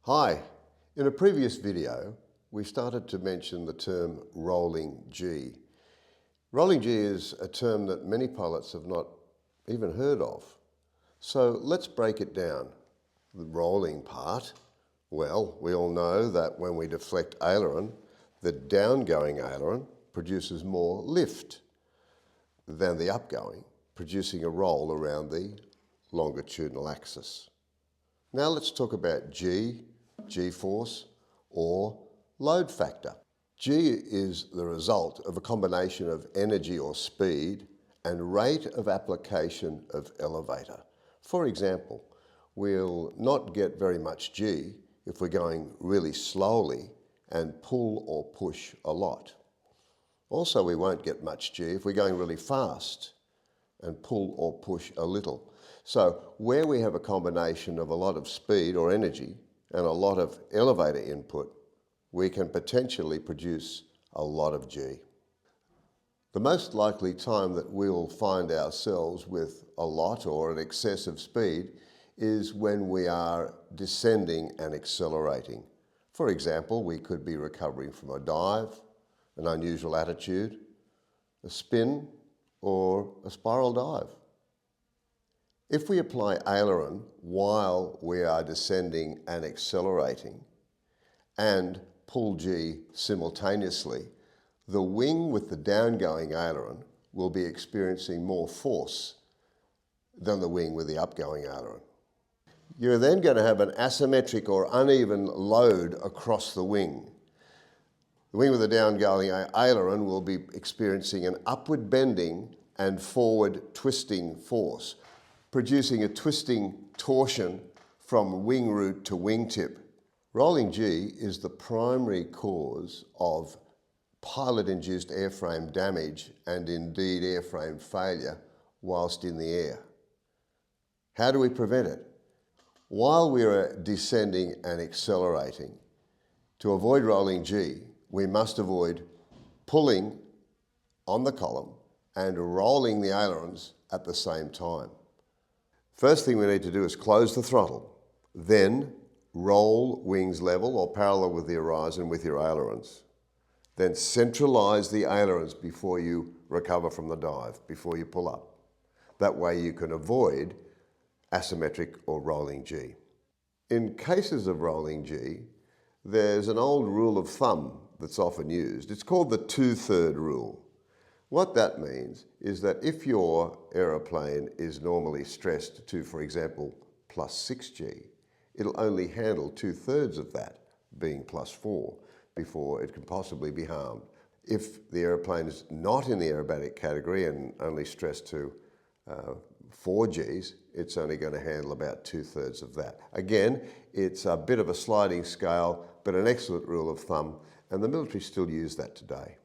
Hi, in a previous video we started to mention the term rolling G. Rolling G is a term that many pilots have not even heard of. So let's break it down. The rolling part, well, we all know that when we deflect aileron, the downgoing aileron produces more lift than the upgoing, producing a roll around the longitudinal axis. Now let's talk about G, G-force, or load factor. G is the result of a combination of energy or speed and rate of application of elevator. For example, we'll not get very much G if we're going really slowly and pull or push a lot. Also, we won't get much G if we're going really fast and pull or push a little. So where we have a combination of a lot of speed or energy and a lot of elevator input, we can potentially produce a lot of G. The most likely time that we'll find ourselves with a lot or an excessive speed is when we are descending and accelerating. For example, we could be recovering from a dive, an unusual attitude, a spin, or a spiral dive. If we apply aileron while we are descending and accelerating and pull G simultaneously, the wing with the downgoing aileron will be experiencing more force than the wing with the upgoing aileron. You're then going to have an asymmetric or uneven load across the wing. The wing with the downgoing aileron will be experiencing an upward bending and forward twisting force, producing a twisting torsion from wing root to wingtip. Rolling G is the primary cause of pilot-induced airframe damage and indeed airframe failure whilst in the air. How do we prevent it? While we are descending and accelerating, to avoid rolling G, we must avoid pulling on the column and rolling the ailerons at the same time. First thing we need to do is close the throttle, then roll wings level or parallel with the horizon with your ailerons. Then centralize the ailerons before you recover from the dive, before you pull up. That way you can avoid asymmetric or rolling G. In cases of rolling G, there's an old rule of thumb that's often used. It's called the 2/3 rule. What that means is that if your aeroplane is normally stressed to, for example, plus 6G, it'll only handle 2/3 of that, being plus 4, before it can possibly be harmed. If the aeroplane is not in the aerobatic category and only stressed to 4Gs, it's only going to handle about 2/3 of that. Again, it's a bit of a sliding scale, but an excellent rule of thumb, and the military still use that today.